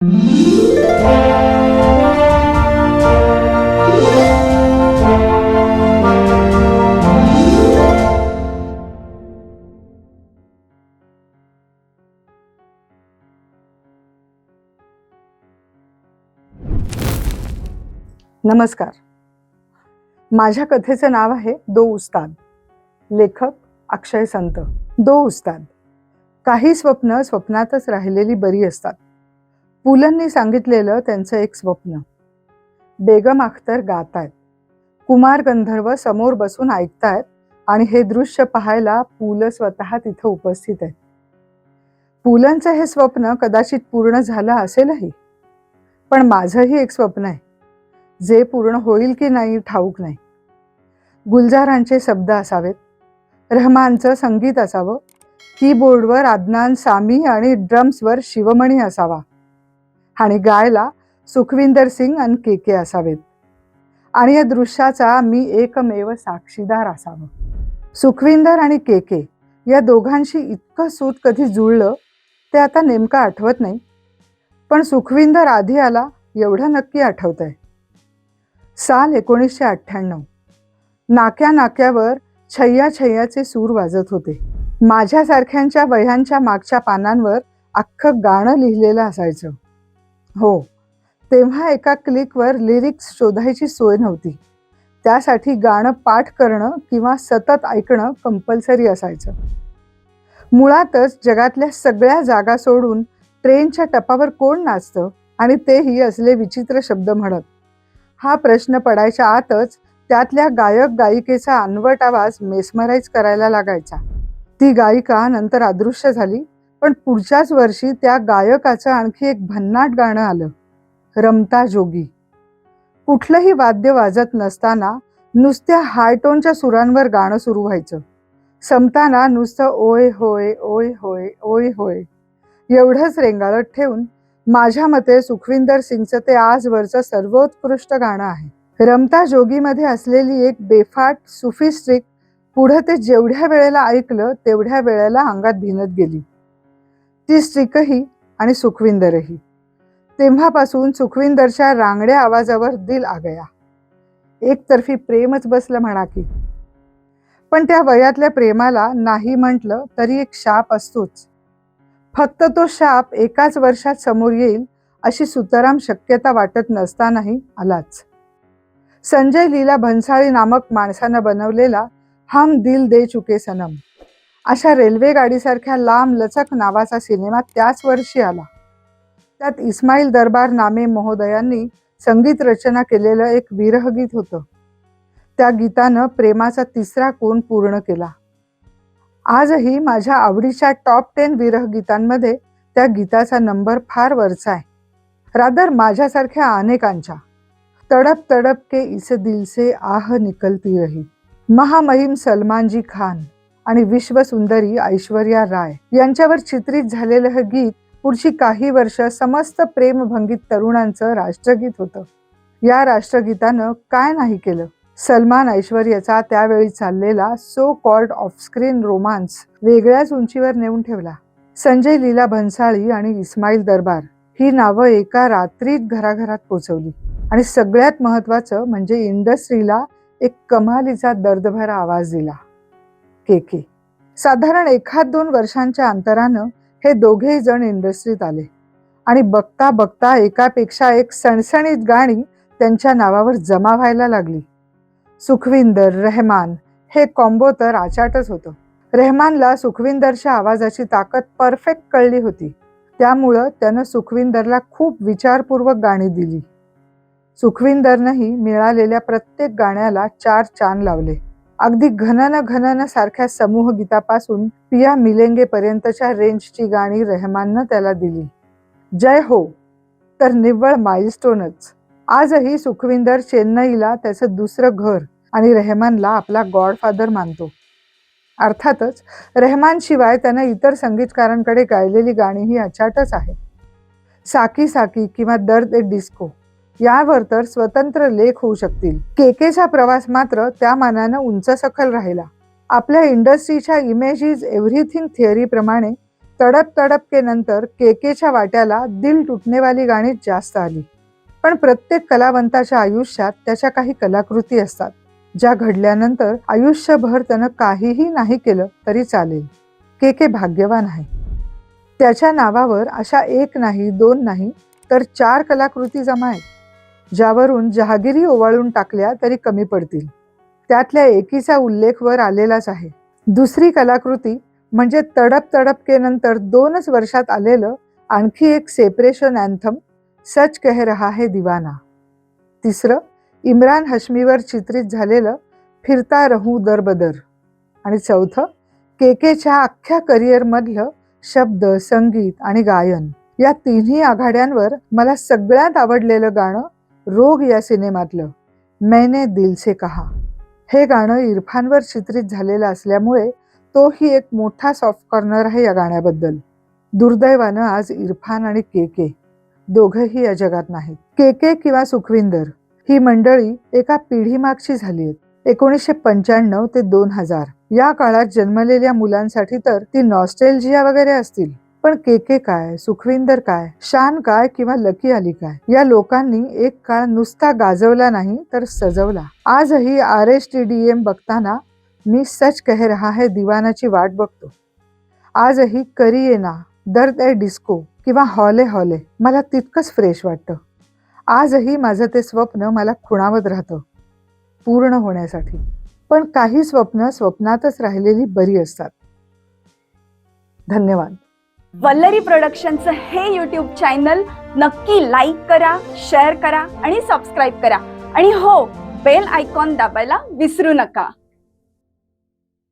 नमस्कार. माझ्या कथेचं नाव आहे दो उस्ताद. लेखक अक्षय संत. दो उस्ताद. काही स्वप्न स्वप्नातच राहिलेली बरी असतात. पुलंनी सांगितलेलं त्यांचं एक स्वप्न. बेगम अख्तर गातायत, कुमार गंधर्व समोर बसून ऐकतायत आणि हे दृश्य पाहायला पुलं स्वतः तिथं उपस्थित आहेत. पुलंचं हे स्वप्न कदाचित पूर्ण झालं असेलही, पण माझंही एक स्वप्न आहे जे पूर्ण होईल की नाही ठाऊक नाही. गुलजारांचे शब्द असावेत, रहमानचं संगीत असावं, कीबोर्डवर अदनान सामी आणि ड्रम्सवर शिवमणी असावा आणि गायला सुखविंदर सिंग आणि के असावेत आणि या दृश्याचा मी एकमेव साक्षीदार असावं. सुखविंदर आणि के या दोघांशी इतकं सूत कधी जुळलं ते आता नेमकं आठवत नाही, पण सुखविंदर आधी आला एवढं नक्की आठवतंय. साल 1998. नाक्या नाक्यावर छैया छैयाचे सूर वाजत होते. माझ्यासारख्यांच्या वह्यांच्या मागच्या पानांवर अख्खं गाणं लिहिलेलं असायचं. हो, तेव्हा एका क्लिकवर लिरिक्स शोधायची सोय नव्हती. त्यासाठी गाणं पाठ करणं किंवा सतत ऐकणं कंपल्सरी असायचं. मुळातच जगातल्या सगळ्या जागा सोडून ट्रेनच्या टपावर कोण नाचतं आणि तेही असले विचित्र शब्द म्हणत. हा प्रश्न पडायच्या आतच त्यातल्या गायक गायिकेचा अनवट आवाज मेस्मराईज करायला लागायचा. ती गायिका नंतर अदृश्य झाली, पण पुढच्याच वर्षी त्या गायकाचं आणखी एक भन्नाट गाणं आलं, रमता जोगी. कुठलंही वाद्य वाजत नसताना नुसत्या हायटोनच्या सुरांवर गाणं सुरू व्हायचं. संपताना नुसतं ओय होय ओय होय ओय होय एवढंच रेंगाळत ठेवून माझ्या मते सुखविंदर सिंगचं ते आजवरचं सर्वोत्कृष्ट गाणं आहे. रमता जोगीमध्ये असलेली एक बेफाट सुफी स्ट्रिक पुढे ते जेवढ्या वेळेला ऐकलं तेवढ्या वेळेला अंगात भिनत गेली. ती स्ट्रिकही आणि सुखविंदरही. तेव्हापासून सुखविंदरच्या रांगड्या आवाजावर दिल आ गया. एकतर्फी प्रेमच बसलं म्हणा की. पण त्या वयातल्या प्रेमाला नाही म्हटलं तरी एक शाप असतोच. फक्त तो शाप एकाच वर्षात समोर येईल अशी सुतराम शक्यता वाटत नसतानाही आलाच. संजय लीला भन्साळी नामक माणसानं बनवलेला हम दिल दे चुके सनम अशा रेल्वे गाडीसारख्या लांब लचक नावाचा सिनेमा त्याच वर्षी आला. त्यात इस्माईल दरबार नामे महोदयांनी संगीत रचना केलेलं एक विरहगीत होतं. त्या गीतानं प्रेमाचा तिसरा कोन पूर्ण केला. आजही माझ्या आवडीच्या टॉप 10 विरह गीतांमध्ये त्या गीताचा नंबर फार वरचा आहे. रादर माझ्यासारख्या अनेकांच्या. तडप तडप के इस दिल से आह निकलती रही, महामहिम सलमानजी खान आणि विश्वसुंदरी ऐश्वर्या राय यांच्यावर चित्रित झालेलं हे गीत पुढची काही वर्ष समस्त प्रेमभंगित तरुणांचं राष्ट्रगीत होतं. या राष्ट्रगीतानं काय नाही केलं. सलमान ऐश्वर्याचा त्यावेळी चाललेला सो कॉल्ड ऑफस्क्रीन रोमांस वेगळ्याच उंचीवर नेऊन ठेवला. संजय लीला भन्साळी आणि इस्माईल दरबार ही नावं एका रात्रीत घराघरात पोचवली आणि सगळ्यात महत्वाचं म्हणजे इंडस्ट्रीला एक कमालीचा दर्दभरा आवाज दिला, के. साधारण 1-2 वर्षांच्या अंतरानं हे दोघेही जण इंडस्ट्रीत आले आणि बघता बघता एकापेक्षा एक सणसणीत गाणी त्यांच्या नावावर जमा व्हायला लागली. सुखविंदर, रहमान हे कॉम्बो तर आचाटच होतं. रहमानला सुखविंदरच्या आवाजाची ताकद परफेक्ट कळली होती, त्यामुळं त्यानं सुखविंदरला खूप विचारपूर्वक गाणी दिली. सुखविंदरनंही मिळालेल्या प्रत्येक गाण्याला 4 चान लावले. अगदी घनन सारख्या समूह गीतापासून पिया मिलेंगे पर्यंतच्या रेंजची गाणी रहमाननं त्याला दिली. जय हो तर निव्वळ माइलस्टोनच. आजही सुखविंदर चेन्नईला त्याचं दुसरं घर आणि रहमानला आपला गॉडफादर मानतो. अर्थातच रहमानशिवाय त्यानं इतर संगीतकारांकडे गायलेली गाणीही अचाटच आहेत. साकी साकी किंवा दर्द ए डिस्को यावर तर स्वतंत्र लेख होऊ शकतील. केकेचा प्रवास मात्र त्या मानानं उंच सखल राहिला. आपल्या इंडस्ट्रीच्या इमेज इज एव्हरीथिंग थिअरीप्रमाणे तडप तडप के नंतर केकेच्या वाट्याला दिल तुटणेवाली गाणी जास्त आली. पण प्रत्येक कलावंताच्या आयुष्यात त्याच्या काही कलाकृती असतात ज्या घडल्यानंतर आयुष्यभर त्यानं काहीही नाही केलं तरी चालेल. केके भाग्यवान आहे. त्याच्या नावावर अशा एक नाही, दोन नाही, तर 4 कलाकृती जमा आहेत, ज्यावरून जहागिरी ओवाळून टाकल्या तरी कमी पडतील. त्यातल्या एकीचा उल्लेख वर आलेलाच आहे. दुसरी कलाकृती म्हणजे तडप तडप के नंतर 2च वर्षात आलेलं आणखी एक सेपरेशन अँथम, सच कह रहा है दीवाना. तिसरं इम्रान हाशमीवर चित्रित झालेलं फिरता रहू दरबदर. आणि चौथं केकेच्या अख्ख्या करिअरमधलं शब्द, संगीत आणि गायन या तिन्ही आघाड्यांवर मला सगळ्यात आवडलेलं गाणं रोग या सिनेमातलं मैंने दिल से कहा. हे गाणं इरफानवर चित्रित झालेलं असल्यामुळे तोही एक मोठा सॉफ्ट कॉर्नर आहे या गाण्याबद्दल. दुर्दैवानं आज इरफान आणि केके दोघंही या जगात नाहीत. केके किंवा सुखविंदर ही मंडळी एका पिढीमागची झाली आहेत. 1995 ते 2000 या काळात जन्मलेल्या मुलांसाठी तर ती नॉस्टॅल्जिया वगैरे असतील, पण केके काय, सुखविंदर काय, शान काय किंवा लकी अली काय, या लोकांनी एक काळ नुसता गाजवला नाही तर सजवला. आजही RSTDM बघताना मी सच कह रहा है दीवानाची वाट बघतो. आजही करिये ना, दर्द ए डिस्को किंवा हॉले हॉले मला तितकंच फ्रेश वाटतं. आजही माझं ते स्वप्न मला खुणावत राहतं पूर्ण होण्यासाठी. पण काही स्वप्न स्वप्नातच राहिलेली बरी असतात. धन्यवाद. वल्लरी प्रोडक्शनचं हे यूट्यूब चॅनल नक्की लाईक करा, शेअर करा आणि सबस्क्राईब करा. आणि हो, बेल आयकॉन दाबायला विसरू नका.